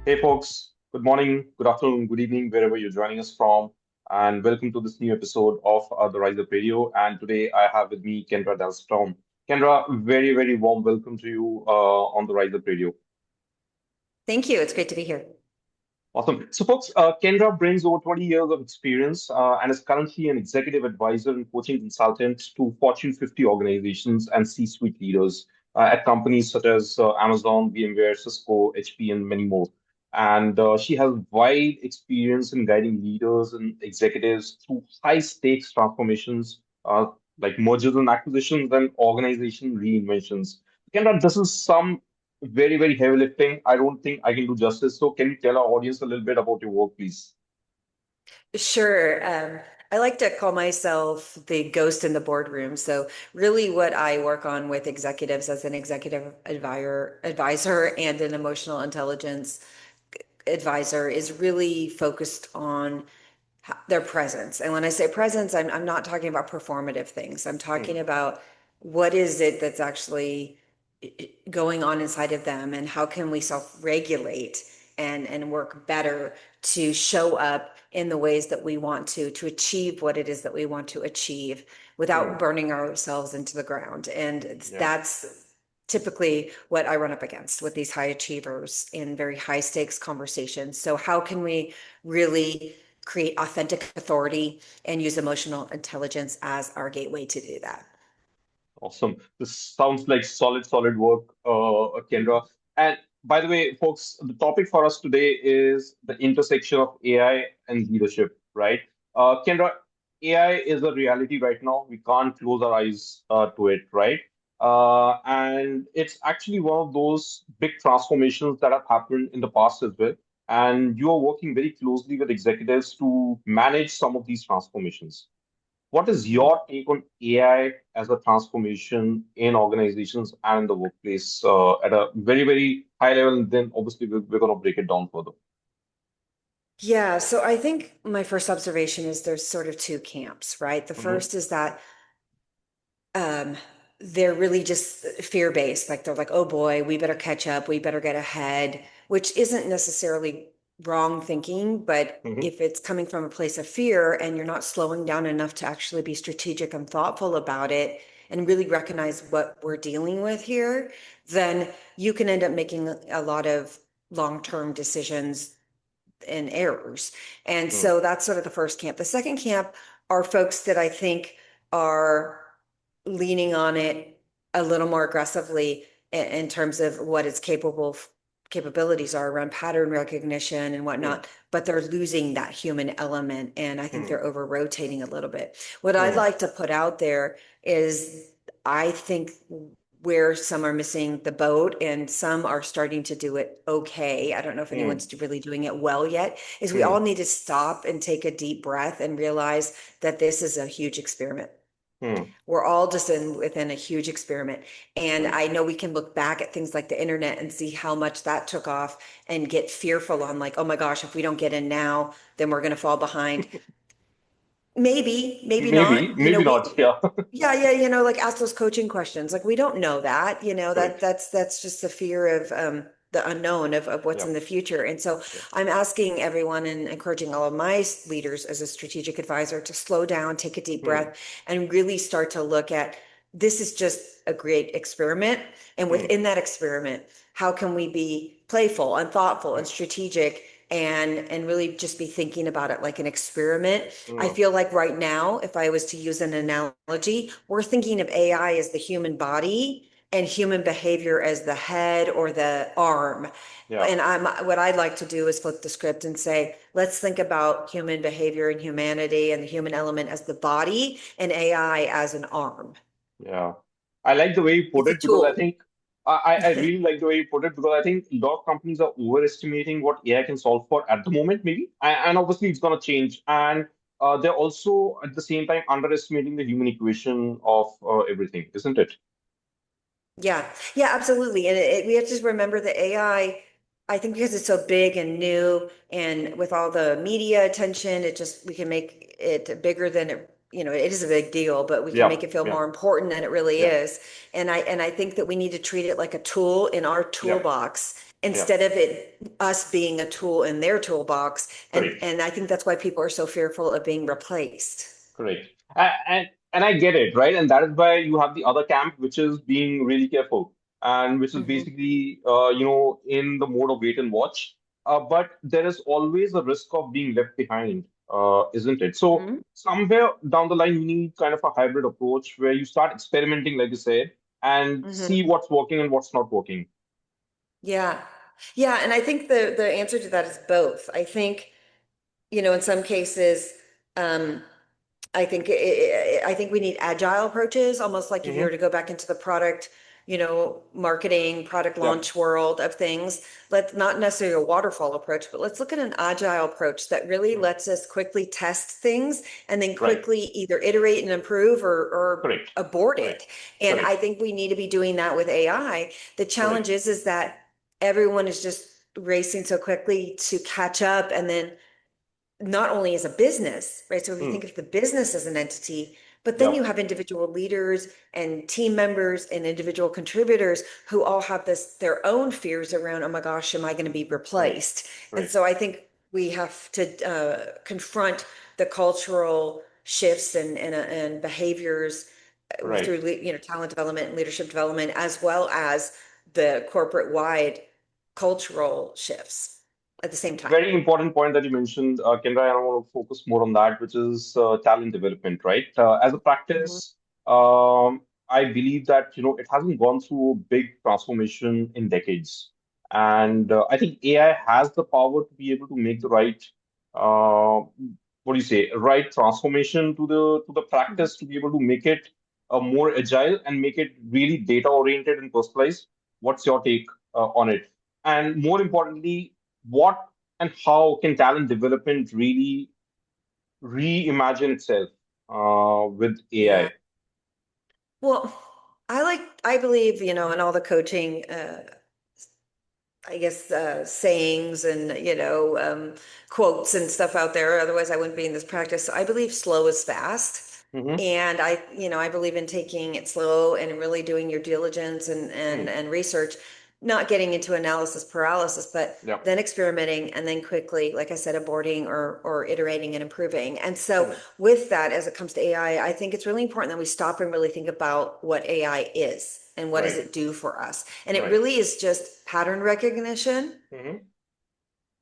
Hey, folks. Good morning, good afternoon, good evening, wherever you're joining us from. And welcome to this new episode of the Rise Up Radio. And today I have with me Kendra Dahlstrom. Kendra, very, very warm welcome to you on the Rise Up Radio. Thank you. It's great to be here. Awesome. So, folks, Kendra brings over 20 years of experience and is currently an executive advisor and coaching consultant to Fortune 50 organizations and C-suite leaders at companies such as Amazon, VMware, Cisco, HP, and many more. And she has wide experience in guiding leaders and executives through high-stakes transformations like mergers and acquisitions and organization reinventions. Kendra, this is some very, very heavy lifting. I don't think I can do justice. So, can you tell our audience a little bit about your work, please? Sure. I like to call myself the ghost in the boardroom. So really what I work on with executives as an executive advisor and an emotional intelligence advisor is really focused on their presence. And when I say presence, I'm not talking about performative things. I'm Hmm. talking about what is it that's actually going on inside of them and how can we self-regulate and work better to show up in the ways that we want to achieve what it is that we want to achieve without Hmm. burning ourselves into the ground. And Yeah. that's typically what I run up against with these high achievers in very high stakes conversations. So how can we really create authentic authority and use emotional intelligence as our gateway to do that? Awesome. This sounds like solid, solid work, Kendra. And by the way, folks, the topic for us today is the intersection of AI and leadership, right? Kendra, AI is a reality right now. We can't close our eyes to it, right? And it's actually one of those big transformations that have happened in the past as well. And you are working very closely with executives to manage some of these transformations. What is your take on AI as a transformation in organizations and in the workplace at a very, very high level? And then obviously we're going to break it down further. Yeah, so I think my first observation is there's sort of two camps, right? The Hmm. first is that um, they're really just fear-based. Like they're like, oh boy, we better catch up, we better get ahead, which isn't necessarily wrong thinking, but Hmm. if it's coming from a place of fear and you're not slowing down enough to actually be strategic and thoughtful about it and really recognize what we're dealing with here, then you can end up making a lot of long-term decisions and errors. And Hmm. so that's sort of the first camp. The second camp are folks that I think are leaning on it a little more aggressively in terms of what its capabilities are around pattern recognition and Hmm. whatnot, but they're losing that human element. And I think Hmm. they're over rotating a little bit. What I'd Hmm. like to put out there is I think where some are missing the boat and some are starting to do it okay. I don't know if Hmm. anyone's really doing it well yet, is we all Hmm. need to stop and take a deep breath and realize that this is a huge experiment. Hmm. We're all just within a huge experiment. And Right. I know we can look back at things like the internet and see how much that took off and get fearful on like, oh my gosh, if we don't get in now, then we're going to fall behind. Maybe, maybe Maybe, not. maybe not. Yeah. Yeah, like ask those coaching questions. Like we don't know that, Correct. that's just the fear of the unknown of what's Yeah. in the future. And so Yeah. I'm asking everyone and encouraging all of my leaders as a strategic advisor to slow down, take a deep Hmm. breath, and really start to look at this is just a great experiment. And Hmm. within that experiment, how can we be playful and thoughtful and strategic and really just be thinking about it like an experiment. I Hmm. feel like right now, if I was to use an analogy, we're thinking of AI as the human body and human behavior as the head or the arm. Yeah. And what I'd like to do is flip the script and say, let's think about human behavior and humanity and the human element as the body and AI as an arm. Yeah. I like the way you put It's a it because I tool. think I really like the way you put it because I think a lot of companies are overestimating what AI can solve for at the moment, maybe. And obviously it's going to change. And they're also at the same time underestimating the human equation of everything, isn't it? Yeah, absolutely. And we have to just remember that I think because it's so big and new and with all the media attention, we can make it bigger than it is a big deal, but we can Yeah. make it feel Yeah. more important than it really Yeah. is. And I think that we need to treat it like a tool in our Yeah. toolbox Yeah. instead of it us being a tool in their toolbox. Correct. And I think that's why people are so fearful of being replaced. Correct. And I get it, right? And that is why you have the other camp, which is being really careful, and which is Hmm. basically, in the mode of wait and watch. But there is always a risk of being left behind, isn't it? So Hmm. somewhere down the line, you need kind of a hybrid approach where you start experimenting, like you said, and Hmm. see what's working and what's not working. Yeah. Yeah. And I think the answer to that is both. I think, in some cases, um, I think we need agile approaches, almost like if you were Hmm. to go back into the product, marketing, product Yeah. launch world of things. Let's not necessarily a waterfall approach, but let's look at an agile approach that really Mm. lets us quickly test things and then Right. quickly either iterate and improve or Correct. abort Correct. it. And I Correct. think we need to be doing that with AI. The challenge Correct. is that everyone is just racing so quickly to catch up and then not only as a business, right? So if you Mm. think of the business as an entity, but then you Yeah. have individual leaders and team members and individual contributors who all have their own fears around, oh my gosh, am I going to be Right. replaced? And Right. so I think we have to confront the cultural shifts and behaviors Right. through talent development and leadership development, as well as the corporate wide cultural shifts at the same time. Very important point that you mentioned, Kendra, and I want to focus more on that, which is talent development, right? As a Mhm. practice, I believe that it hasn't gone through a big transformation in decades, and I think AI has the power to be able to make the right, what do you say, right transformation to the Mhm. practice to be able to make it more agile and make it really data oriented and personalized. What's your take on it? And more importantly, what and how can talent development really reimagine itself with Yeah. AI? Well, I believe, in all the coaching, I guess, sayings and, quotes and stuff out there. Otherwise, I wouldn't be in this practice. So I believe slow is fast. Mm-hmm. And I believe in taking it slow and really doing your diligence and, Mm. and research, not getting into analysis paralysis, but Yeah. then experimenting and then quickly, like I said, aborting or iterating and improving. And so Mm. with that, as it comes to AI, I think it's really important that we stop and really think about what AI is and what does Right. it do for us. And it Right. really is just pattern recognition, Mm-hmm.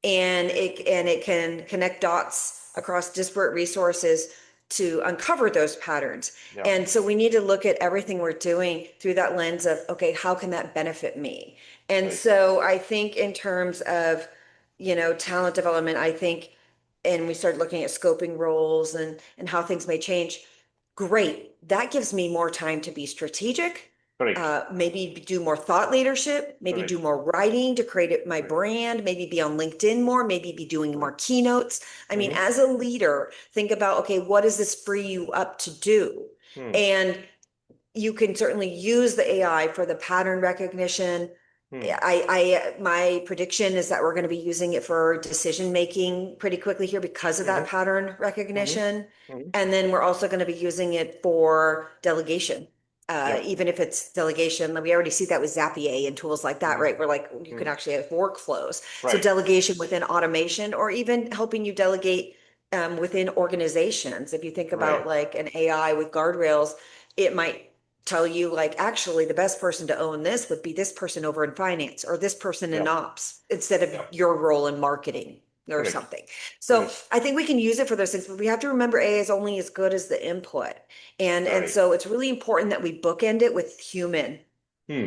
and it can connect dots across disparate resources to uncover those patterns. Yeah. And so we need to look at everything we're doing through that lens of, okay, how can that benefit me? And Right. so I think in terms of, talent development, I think, and we start looking at scoping roles and how things may change. Great. That gives me more time to be strategic, Correct. maybe do more thought leadership, maybe do Correct. more writing to create my Correct. brand, maybe be on LinkedIn more, maybe be doing more Correct. keynotes. I mean, Mm-hmm. as a leader, think about, okay, what does this free you up to do? Mm. And you can certainly use the AI for the pattern recognition. Mm. My prediction is that we're going to be using it for decision making pretty quickly here because of that Mm-hmm. pattern Mm-hmm. recognition. Mm-hmm. And then we're also going to be using it for delegation. Yeah. Even if it's delegation, we already see that with Zapier and tools like that, Mm-hmm. right? Where like you can Mm. actually have workflows. So Right. delegation within automation, or even helping you delegate within organizations. If you think about Right. like an AI with guardrails, it might tell you like, actually the best person to own this would be this person over in finance or this person in Yeah. ops instead of Yeah. your role in marketing or Correct. something. So Correct. I think we can use it for those things, but we have to remember AI is only as good as the input. And Right. so it's really important that we bookend it with Hmm.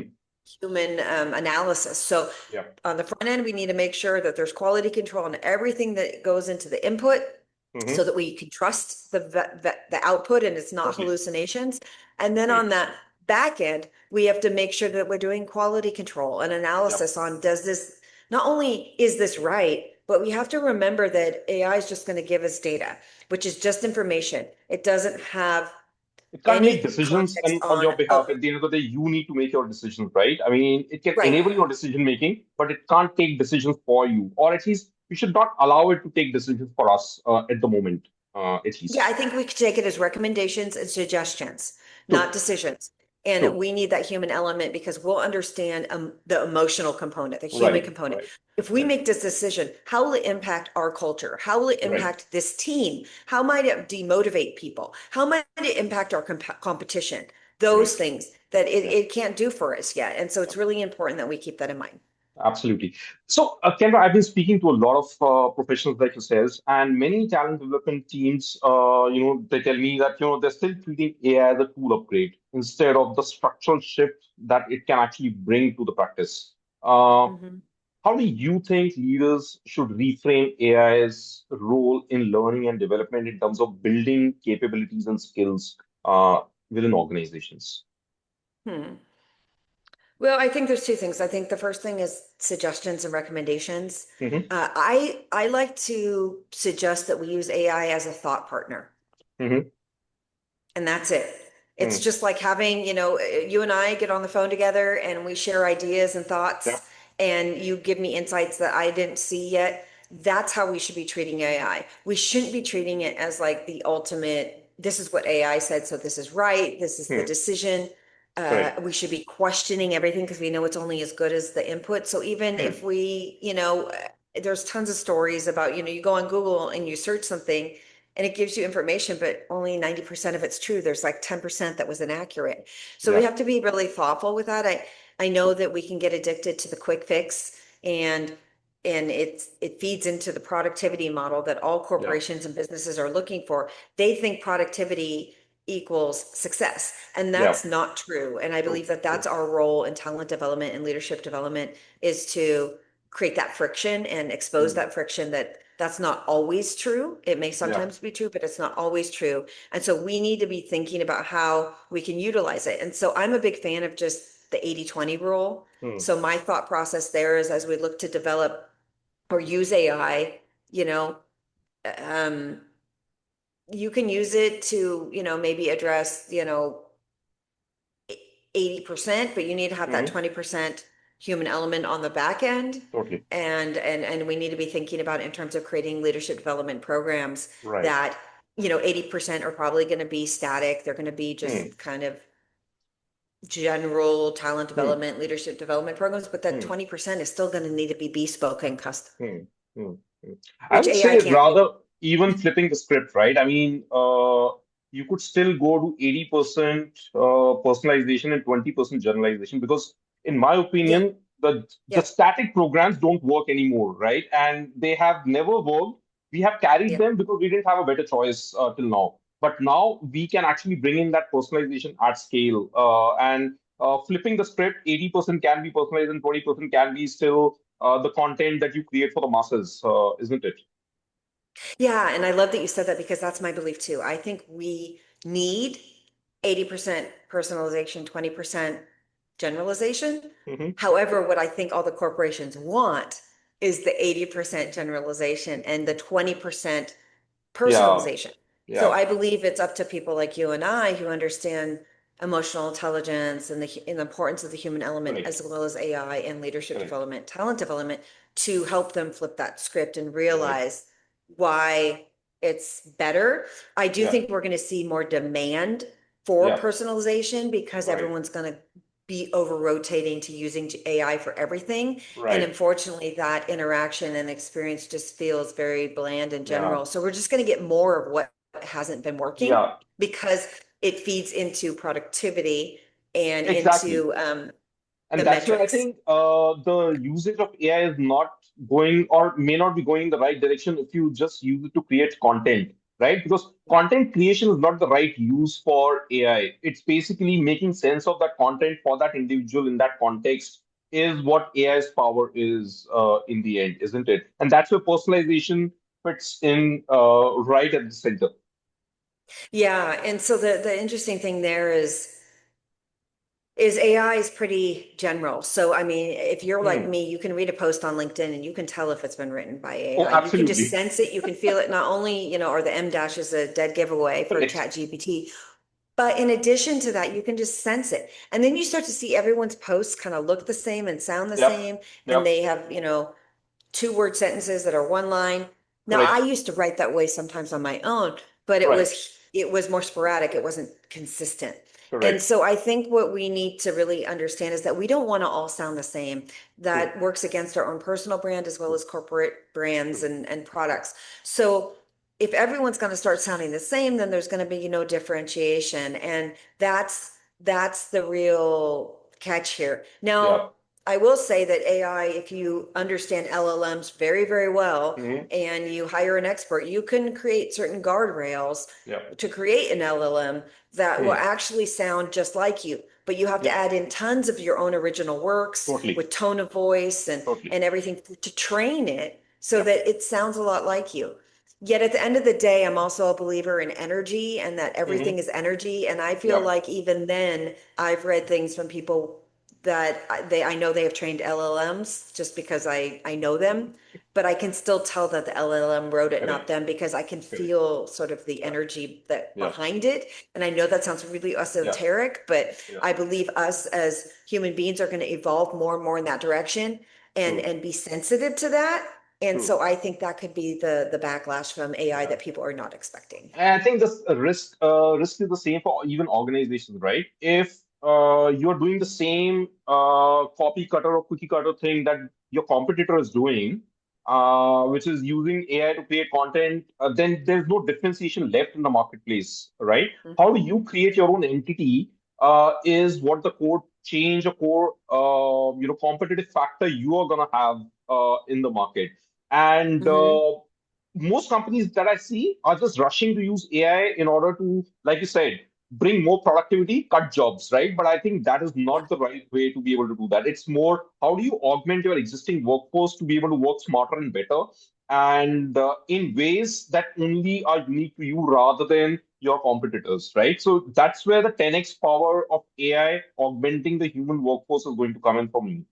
human analysis. So Yeah. on the front end, we need to make sure that there's quality control on everything that goes into the input so Mm-hmm. that we can trust the output and it's not Totally. hallucinations. And then Right. on that back end, we have to make sure that we're doing quality control and Yeah. analysis on, does this, not only is this right, but we have to remember that AI is just going to give us data, which is just information. It doesn't have It can't make any decisions context on on, your behalf. oh, At the end of the day, you need to make your decisions, right? I mean, it can right. enable your decision making, but it can't take decisions for you, or at least we should not allow it to take decisions for us at the moment, at Yeah, least. I think we could take it as recommendations and suggestions, not True. decisions. And True. we need that human element because we'll understand the emotional component, the human Right. component. Right. If we Right. make this decision, how will it impact our culture? How will it Right. impact this team? How might it demotivate people? How might it impact our competition? Right. Those things that Yeah. it can't do for us yet. And so it's really important that we keep that in mind. Absolutely. So, Kendra, I've been speaking to a lot of professionals like yourselves, and many talent development teams, they tell me that, they're still treating AI as a tool upgrade instead of the structural shift that it can actually bring to the practice. Uh, Mhm. how do you think leaders should reframe AI's role in learning and development in terms of building capabilities and skills within organizations? Hmm. Well, I think there's two things. I think the first thing is suggestions and recommendations. Hmm. I like to suggest that we use AI as a thought partner. Hmm. And that's it. It's Hmm. just like having, you and I get on the phone together and we share ideas and Yeah. thoughts, and you give me insights that I didn't see yet. That's how we should be treating AI. We shouldn't be treating it as like the ultimate, this is what AI said, so this is right, this is the Hmm. decision. Correct. We should be questioning everything because we know it's only as good as the input. So even Hmm. if there's tons of stories about, you go on Google and you search something and it gives you information, but only 90% of it's true. There's like 10% that was inaccurate. So we Yeah. have to be really thoughtful with that. I know that we can get addicted to the quick fix, and it feeds into the productivity model that all Yeah. corporations and businesses are looking for. They think productivity equals success, and Yeah. that's not true. And I True. believe that True. that's our role in talent development and leadership development, is to create that friction and expose Hmm. that friction, that that's not always true. It may Yeah. sometimes be true, but it's not always true. And so we need to be thinking about how we can utilize it. And so I'm a big fan of just the 80-20 rule. Hmm. So my thought process there is, as we look to develop or use AI, you know, um, you can use it to, maybe address, 80%, but you need to have that Hmm. 20% human element on the back end. Totally. And we need to be thinking about, in terms of creating leadership development programs, Right. that 80% are probably going to be static. They're going to be Hmm. just kind of general talent Hmm. development, leadership development programs, but that Hmm. 20% is still going to need to be bespoke and custom, Hmm. Hmm. Hmm. I which would AI say can't do. rather even flipping the script, right? I mean, you could still go to 80% personalization and 20% generalization because, in my Yeah, opinion, the yeah, static programs don't work anymore, right? And they have never worked. We have carried yeah. them because we didn't have a better choice till now. But now we can actually bring in that personalization at scale. And flipping the script, 80% can be personalized and 20% can be still the content that you create for the masses, isn't it? Yeah, and I love that you said that, because that's my belief too. I think we need 80% personalization, 20% generalization. Hmm. However, what I think all the corporations want is the 80% generalization and the 20% Yeah, personalization. So yeah, I believe it's up to people like you and I, who understand emotional intelligence and the importance of the human element, correct, as well as AI and leadership correct, development, talent development, to help them flip that script and right, realize why it's better. I do yeah, think we're going to see more demand for yeah, personalization, because right, everyone's going to be over rotating to using AI for everything. And right, unfortunately, that interaction and experience just feels very bland in yeah, general. So we're just going to get more of what hasn't been working, yeah, because it feeds into productivity and exactly. into And the that's where I metrics. think the usage of AI is not going or may not be going in the right direction if you just use it to create content, right? Because Yeah. content creation is not the right use for AI. It's basically making sense of that content for that individual in that context is what AI's power is in the end, isn't it? And that's where personalization fits in right at the center. Yeah. And so the interesting thing there is AI is pretty general. So, I mean, if you're like Hmm. me, you can read a post on LinkedIn and you can tell if it's been written by Oh, AI. You can just absolutely. sense it. You can feel it. Not only, are the M dash is a dead giveaway for Correct. Chat GPT, but in addition to that, you can just sense it. And then you start to see everyone's posts kind of look the same and sound the Yep. same. And Yep. they have, two-word sentences that are one line. Now, I Correct. used to write that way sometimes on my own, but it Right. was it was more sporadic. It wasn't consistent. And Correct. so I think what we need to really understand is that we don't want to all sound the same. True. That works against our own personal brand as well True. as corporate brands True. and True. products. So if everyone's going to start sounding the same, then there's going to be no differentiation. And that's the real catch here. Yeah. Now, I will say that AI, if you understand LLMs very, very well Hmm. and you hire an expert, you can create certain guardrails Yeah. to create an LLM that will Hmm. actually sound just like you. But you have to Yeah. add in tons of your own original works Totally. with tone of voice Totally. and everything to train it so Yeah. that it sounds a lot like you. Yet at the end of the day, I'm also a believer in energy and that everything Hmm. is energy. And I feel Yeah. like even then, I've read things from people that I know they have trained LLMs just because I know them, but I can still tell that the LLM wrote it, not Correct. them, because I can Correct. feel sort of the Yeah. energy that Yeah. behind it. And I know that sounds really Yeah. esoteric, but Yeah. I believe us as human beings are going to evolve more and more in that direction True. and be sensitive to that. And True. so I think that could be the backlash from AI Yeah. that people are not expecting. And I think this risk is the same for even organizations, right? If you're doing the same copy cutter or cookie cutter thing that your competitor is doing, which is using AI to create content, then there's no differentiation left in the marketplace, right? How do Mhm. you create your own entity? Is what the core change or core competitive factor you are gonna have in the market, and Mhm. most companies that I see are just rushing to use AI in order to, like you said, bring more productivity, cut jobs, right? But I think that is Yeah. not the right way to be able to do that. It's more how do you augment your existing workforce to be able to work smarter and better and in ways that only are unique to you rather than your competitors, right? So that's where the 10x power of AI augmenting the human workforce is going to come in for me.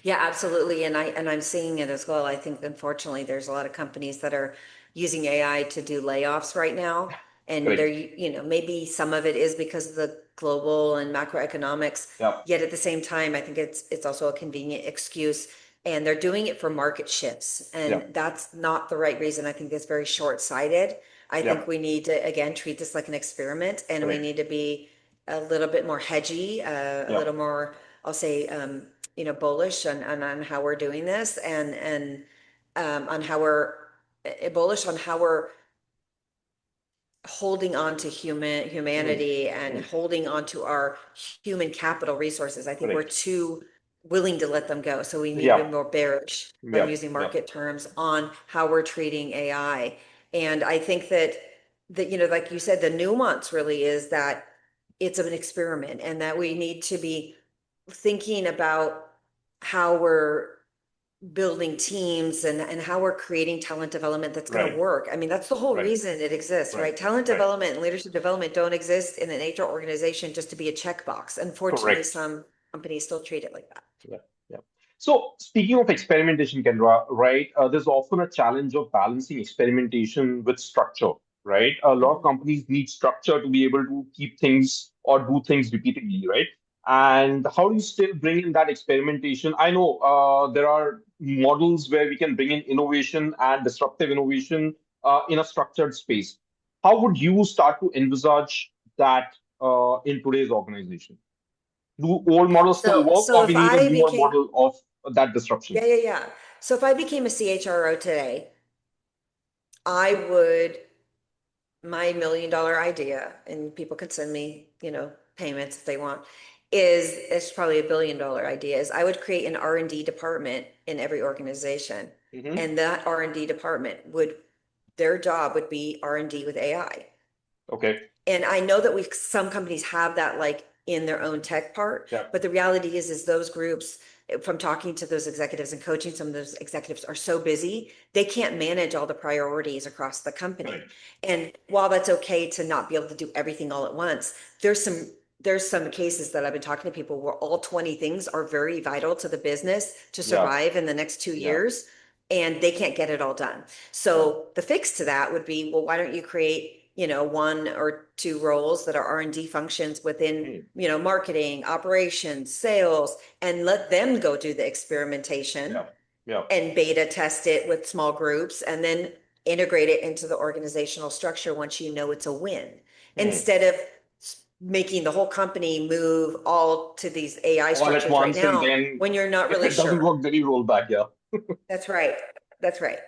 Yeah, absolutely. And I'm seeing it as well. I think unfortunately there's a lot of companies that are using AI to do layoffs right now. And they're, Correct. maybe some of it is because of the global and macroeconomics. Yeah. Yet at the same time, I think it's also a convenient excuse. And they're doing it for market shifts. Yeah. And that's not the right reason. I think it's very short-sighted. I Yeah. think we need to, again, treat this like an experiment, and we Correct. need to be a little bit more hedgy, a Yeah. little more, I'll say, bullish on how we're doing this, and on how we're bullish on how we're holding on to Hmm. humanity and Hmm. holding on to our human capital resources. I think we're Correct. too willing to let them go. So we need to Yeah. be more bearish, if I'm Yeah. using Yeah. market terms, on how we're treating AI. And I think that like you said, the nuance really is that it's an experiment and that we need to be thinking about how we're building teams and how we're creating talent development that's going to Right. work. I mean, that's the whole Right. reason it exists, Right. right? Talent Right. development and leadership development don't exist in an HR organization just to be a checkbox. Unfortunately, Correct. some companies still treat it like that. Yeah. Yeah. So speaking of experimentation, Kendra, right? There's often a challenge of balancing experimentation with structure, right? A lot of Mhm. companies need structure to be able to keep things or do things repeatedly, right? And how do you still bring in that experimentation? I know there are models where we can bring in innovation and disruptive innovation in a structured space. How would you start to envisage that in today's organization? Do old models still So, work, so or we if need a I newer became, model of that disruption? yeah, yeah, yeah. So if I became a CHRO today, I would, my $1 million idea, and people could send me, payments if they want, is it's probably $1 billion idea, is I would create an R&D department in every organization. Hmm. And that R&D department would, their job would be R&D with AI. Okay. And I know that some companies have that like in their own tech part, Yeah. but the reality is those groups, from talking to those executives and coaching some of those executives, are so busy they can't manage all the priorities across the company. Correct. And while that's okay to not be able to do everything all at once, there's some cases that I've been talking to people where all 20 things are very vital to the business to Yeah. survive in the next two Yeah. years and they can't get it all done. Yeah. So the fix to that would be, well, why don't you create, one or two roles that are R&D functions within, Hmm. marketing, operations, sales, and let them go do the experimentation Yeah. Yeah. and beta test it with small groups and then integrate it into the organizational structure once you know it's a win. Hmm. Instead of making the whole company move all to these AI All at structures right once, and now then when you're not if really it doesn't sure. work, then you roll back. Yeah. That's right. That's right.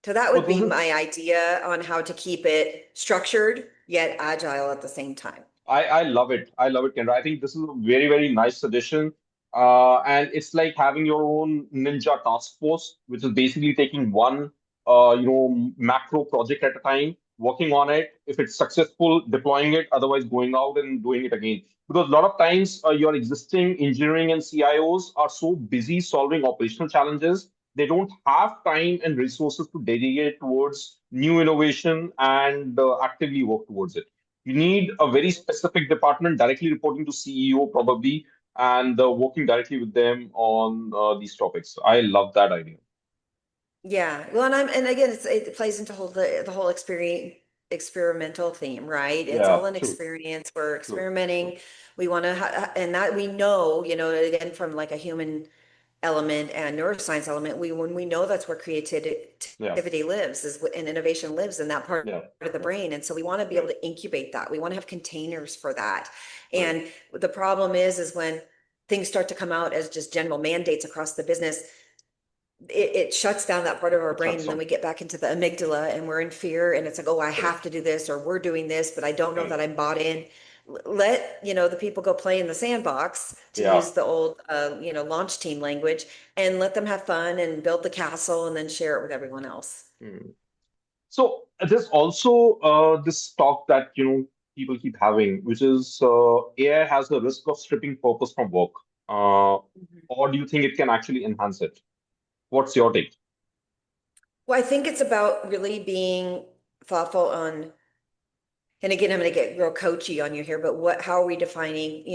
So that Well, would be this my is idea on how to keep it structured yet agile at the same time. I love it. I love it, Kendra. I think this is a very, very nice suggestion. And it's like having your own ninja task force, which is basically taking one, macro project at a time, working on it. If it's successful, deploying it. Otherwise, going out and doing it again. Because a lot of times, your existing engineering and CIOs are so busy solving operational challenges, they don't have time and resources to dedicate towards new innovation and actively work towards it. You need a very specific department directly reporting to CEO probably and working directly with them on these topics. I love that idea. Yeah. Well, and again, it plays into the whole experimental theme, right? It's Yeah, all an true, experience. We're true. experimenting. We want to, and that we know, again, from like a human element and neuroscience element, when we know that's where Yeah, creativity lives and innovation lives in that part yeah, of the brain. And so we want to be yeah, able to incubate that. We want to have containers for that. right. And the problem is when things start to come out as just general mandates across the business, it shuts down that part of our It brain, shuts and then down. we get back into the amygdala and we're in fear, and it's like, oh, I have Correct. to do this, or we're doing this, but I don't know Right. that I'm bought in. Let the people go play in the sandbox, to Yeah. use the old launch team language, and let them have fun and build the castle and then share it with everyone else. Mm. So there's also this talk that people keep having, which is AI has the risk of stripping purpose from work. Uh, Mhm. or do you think it can actually enhance it? What's your take? Well, I think it's about really being thoughtful on, and again, I'm going to get real coachy on you here, but how are we defining,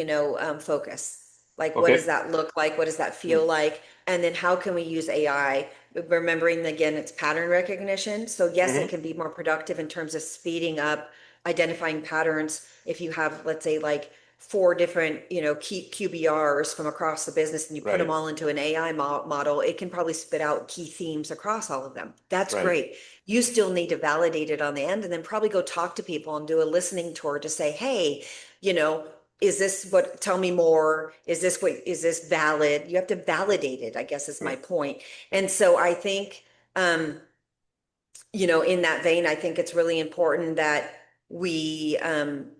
focus? Like, what does Okay. that look like? What does that Hmm. feel like? And then how can we use AI? Remembering again, it's pattern recognition. So yes, it Hmm. can be more productive in terms of speeding up identifying patterns. If you have, let's say, like four different, key QBRs from across the business, and you put them Right. all into an AI model, it can probably spit out key themes across all of them. That's Right. great. You still need to validate it on the end, and then probably go talk to people and do a listening tour to say, hey, you know, is this what, tell me more. Is this valid? You have to validate it, I guess is my Right. point. And so I think, um, in that vein, I think it's really important that we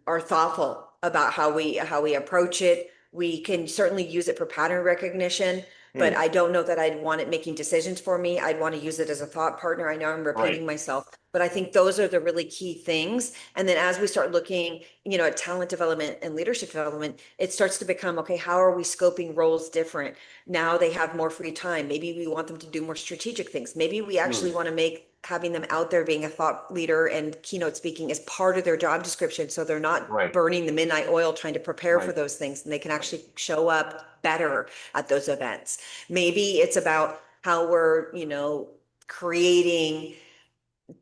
are thoughtful about how we approach it. We can certainly use it for pattern recognition, but Hmm. I don't know that I'd want it making decisions for me. I'd want to use it as a thought partner. I know I'm Right. repeating myself, but I think those are the really key things. And then as we start looking, at talent development and leadership development, it starts to become, okay, how are we scoping roles different? Now they have more free time. Maybe we want them to do more strategic things. Maybe we actually Hmm. want to make having them out there being a thought leader and keynote speaking as part of their job description, so they're not Right. burning the midnight oil trying to prepare for Right. those things, and they can Right. actually show up better at those events. Maybe it's about how we're creating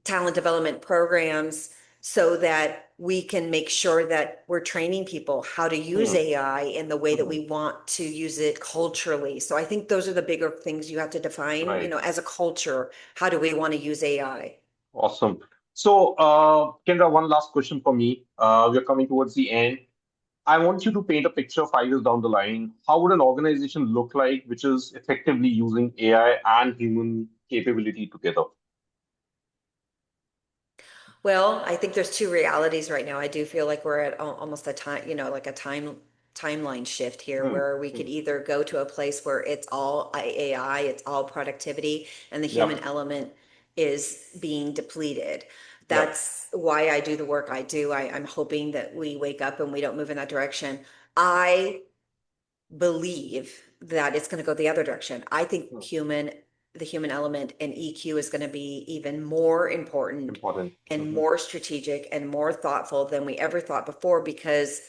talent development programs so that we can make sure that we're training people how to use Hmm. AI in the way that Hmm. we want to use it culturally. So I think those are the bigger things you have to define, Right. as a culture. How do we want to use AI? Awesome. So, Kendra, one last question for me. We're coming towards the end. I want you to paint a picture 5 years down the line. How would an organization look like which is effectively using AI and human capability together? Well, I think there's two realities right now. I do feel like we're at almost a time, like a timeline shift here, Hmm. where we Hmm. could either go to a place where it's all AI, it's all productivity, and the human Yep. element is being depleted. Yep. That's why I do the work I do. I'm hoping that we wake up and we don't move in that direction. I believe that it's going to go the other direction. I think Hmm. the human element and EQ is going to be even more important Important. and Hmm. more strategic and more thoughtful than we ever thought before, because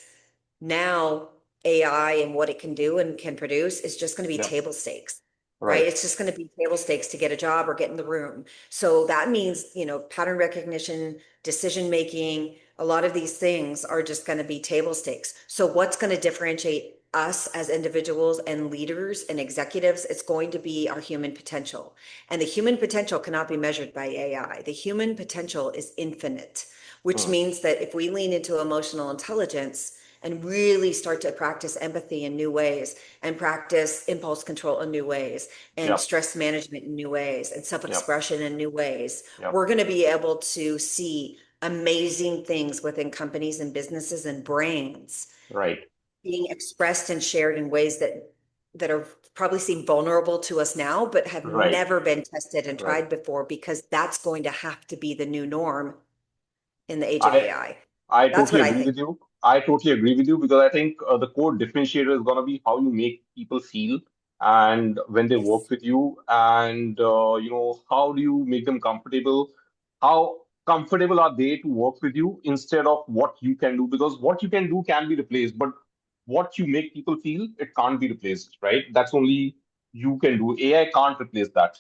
now AI and what it can do and can produce is just going to be Yep. table stakes, right? Right. It's just going to be table stakes to get a job or get in the room. So that means, pattern recognition, decision making, a lot of these things are just going to be table stakes. So what's going to differentiate us as individuals and leaders and executives? It's going to be our human potential. And the human potential cannot be measured by AI. The human potential is infinite. which Hmm. means that if we lean into emotional intelligence and really start to practice empathy in new ways and practice impulse control in new ways and Yep. stress management in new ways and Yep. self-expression in new ways, Yep. we're going to be able to see amazing things within companies and businesses and brands Right. being expressed and shared in ways that are probably seem vulnerable to us now, but have Right. never been tested and Right. tried before, because that's going to have to be the new norm in the age of I AI. I That's totally what I agree think. with you. I totally agree with you because I think the core differentiator is going to be how you make people feel and when they work Yes. with you, and how do you make them comfortable? How comfortable are they to work with you instead of what you can do? Because what you can do can be replaced, but what you make people feel, it can't be replaced, right? That's only you can do. AI can't replace that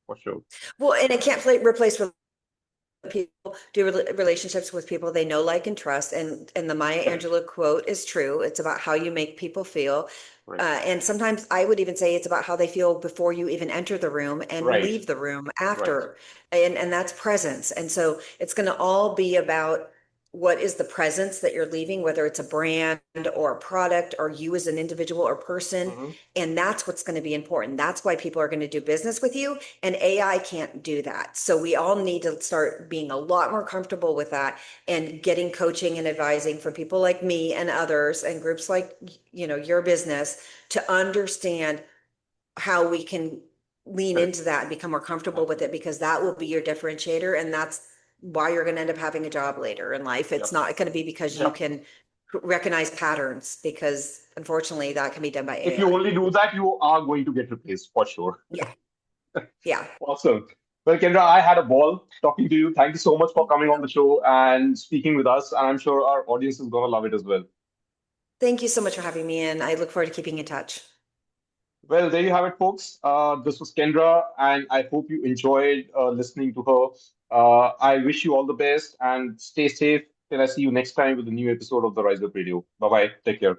for sure. Well, and it can't replace people do relationships with people they know, like, and trust. And the Maya Correct. Angelou quote is true. It's about how you make people feel. Right. And sometimes I would even say it's about how they feel before you even enter the room and Right. leave the room Right. after. And that's presence. And so it's going to all be about what is the presence that you're leaving, whether it's a brand or a product or you as an individual or person. Hmm. And that's what's going to be important. That's why people are going to do business with you. And AI can't do that. So we all need to start being a lot more comfortable with that and getting coaching and advising from people like me and others and groups like, your business, to understand how we can lean Correct. into that and become more comfortable with it, Absolutely. because that will be your differentiator. And that's why you're going to end up having a job later in life. It's Yep. not going to be because you Yep. can recognize patterns, because unfortunately that can be done by If you AI. only do that, you are going to get replaced for sure. Yeah. Yeah. Awesome. Well, Kendra, I had a ball talking to you. Thank you so much for Thank coming on the you. show and speaking with us. And I'm sure our audience is going to love it as well. Thank you so much for having me, and I look forward to keeping in touch. Well, there you have it, folks. This was Kendra, and I hope you enjoyed listening to her. I wish you all the best and stay safe till I see you next time with a new episode of the Rise Up Radio. Bye bye. Take care.